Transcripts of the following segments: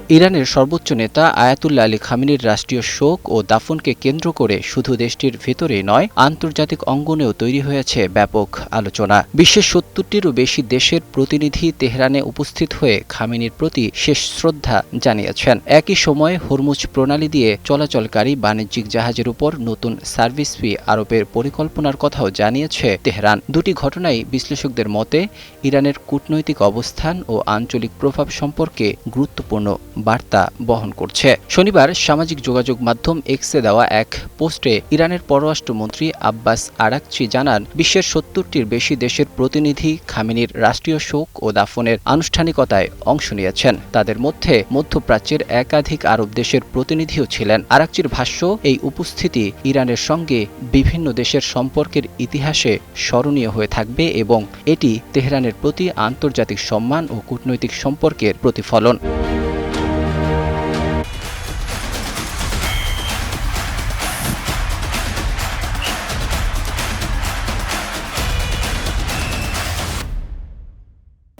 ইরানের সর্বোচ্চ নেতা আয়াতুল্লাহ আলী খামেনির রাষ্ট্রীয় শোক ও দাফনকে কেন্দ্র করে শুধু দেশটির ভেতরেই নয়, আন্তর্জাতিক অঙ্গনেও তৈরি হয়েছে ব্যাপক আলোচনা। বিশ্বের ৭০টিরও বেশি দেশের প্রতিনিধি তেহরানে উপস্থিত হয়ে খামেনির প্রতি শেষ শ্রদ্ধা জানিয়েছেন। একই সময়ে হরমুজ প্রণালী দিয়ে চলাচলকারী বাণিজ্যিক জাহাজের উপর নতুন সার্ভিস ফি আরোপের পরিকল্পনার কথাও জানিয়েছে তেহরান। দুটি ঘটনাই বিশ্লেষকদের মতে ইরানের কূটনৈতিক অবস্থান ও আঞ্চলিক প্রভাব সম্পর্কে গুরুত্বপূর্ণ বার্তা বহন করছে। শনিবার সামাজিক যোগাযোগ মাধ্যম এক্সে দেওয়া এক পোস্টে ইরানের পররাষ্ট্রমন্ত্রী আব্বাস আরাকচি জানান, বিশ্বের ৭০টির বেশি দেশের প্রতিনিধি খামেনির রাষ্ট্রীয় শোক ও দাফনের আনুষ্ঠানিকতায় অংশ নিয়েছেন। তাদের মধ্যে মধ্যপ্রাচ্যের একাধিক আরব দেশের প্রতিনিধিও ছিলেন। আরাকচির ভাষ্য, এই উপস্থিতি ইরানের সঙ্গে বিভিন্ন দেশের সম্পর্কের ইতিহাসে স্মরণীয় হয়ে থাকবে এবং এটি তেহরানের প্রতি আন্তর্জাতিক সম্মান ও কূটনৈতিক সম্পর্কের প্রতিফলন।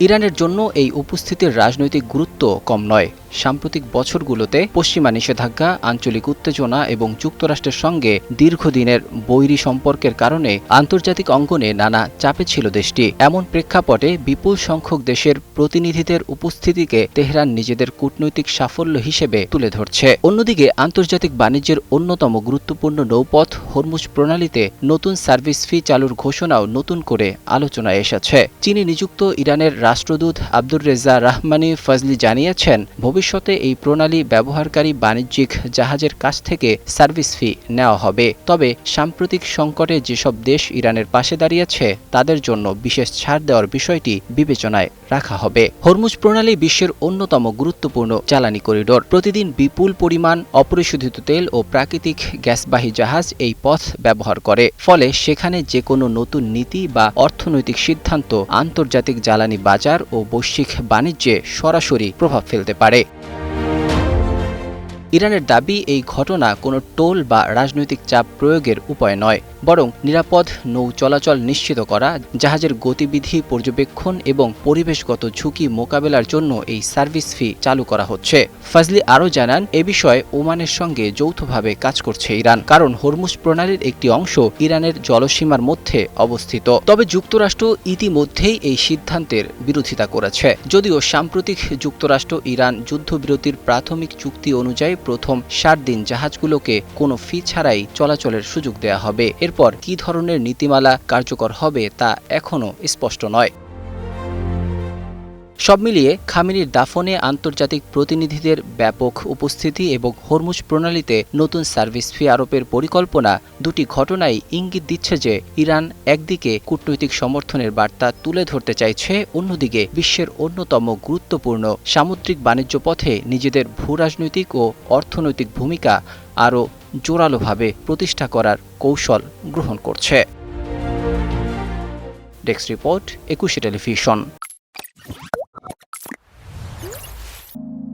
ইরানের জন্য এই উপস্থিতির রাজনৈতিক গুরুত্ব কম নয়। সাম্প্রতিক বছরগুলোতে পশ্চিমা নিষেধাজ্ঞা, আঞ্চলিক উত্তেজনা এবং যুক্তরাষ্ট্রের সঙ্গে দীর্ঘদিনের বৈরী সম্পর্কের কারণে আন্তর্জাতিক অঙ্গনে নানা চাপে ছিল দেশটি। এমন প্রেক্ষাপটে বিপুল সংখ্যক দেশের প্রতিনিধিদের উপস্থিতিকে তেহরান নিজেদের কূটনৈতিক সাফল্য হিসেবে তুলে ধরছে। অন্যদিকে আন্তর্জাতিক বাণিজ্যের অন্যতম গুরুত্বপূর্ণ নৌপথ হরমুজ প্রণালীতে নতুন সার্ভিস ফি চালুর ঘোষণাও নতুন করে আলোচনায় এসেছে। চীনে নিযুক্ত ইরানের রাষ্ট্রদূত আব্দুর রেজা রাহমানি ফজলি জানিয়েছেন, ভবিষ্যতে এই প্রণালী ব্যবহারকারী বাণিজ্যিক জাহাজের কাছ থেকে সার্ভিস ফি নেওয়া হবে। তবে সাম্প্রতিক সংকটে যেসব দেশ ইরানের পাশে দাঁড়িয়েছে তাদের জন্য বিশেষ ছাড় দেওয়ার বিষয়টি বিবেচনায় রাখা হবে। হরমুজ প্রণালী বিশ্বের অন্যতম গুরুত্বপূর্ণ জ্বালানি করিডোর। প্রতিদিন বিপুল পরিমাণ অপরিশোধিত তেল ও প্রাকৃতিক গ্যাসবাহী জাহাজ এই পথ ব্যবহার করে। ফলে সেখানে যে কোনো নতুন নীতি বা অর্থনৈতিক সিদ্ধান্ত আন্তর্জাতিক জ্বালানি বাজার ও বৈশ্বিক বাণিজ্যে সরাসরি প্রভাব ফেলতে পারে। ইরানের দাবি, এই ঘটনা কোনো টোল বা রাজনৈতিক চাপ প্রয়োগের উপায় নয়, বরং নিরাপদ নৌ চলাচল নিশ্চিত করা, জাহাজের গতিবিধি পর্যবেক্ষণ এবং পরিবেশগত ঝুঁকি মোকাবেলার জন্য এই সার্ভিস ফি চালু করা হচ্ছে। ফজলি আরও জানান, এ বিষয়ে ওমানের সঙ্গে যৌথভাবে কাজ করছে ইরান, কারণ হরমুজ প্রণালীর একটি অংশ ইরানের জলসীমার মধ্যে অবস্থিত। তবে যুক্তরাষ্ট্র ইতিমধ্যেই এই সিদ্ধান্তের বিরোধিতা করেছে। যদিও সাম্প্রতিক যুক্তরাষ্ট্র ইরান যুদ্ধবিরতির প্রাথমিক চুক্তি অনুযায়ী প্রথম ৭ দিন জাহাজগুলোকে কোনো ফি ছাড়াই চলাচলের সুযোগ দেয়া হবে। এরপর কী ধরনের নীতিমালা কার্যকর হবে তা এখনও স্পষ্ট নয়। সব মিলিয়ে খামেনির দাফনে আন্তর্জাতিক প্রতিনিধিদের ব্যাপক উপস্থিতি এবং হরমুজ প্রণালীতে নতুন সার্ভিস ফি আরোপের পরিকল্পনা, দুটি ঘটনাই ইঙ্গিত দিচ্ছে যে ইরান একদিকে কূটনৈতিক সমর্থনের বার্তা তুলে ধরতে চাইছে, অন্যদিকে বিশ্বের অন্যতম গুরুত্বপূর্ণ সামুদ্রিক বাণিজ্য পথে নিজেদের ভূরাজনৈতিক ও অর্থনৈতিক ভূমিকা আরও জোরালোভাবে প্রতিষ্ঠা করার কৌশল গ্রহণ করছে। Desk report, ২১ television.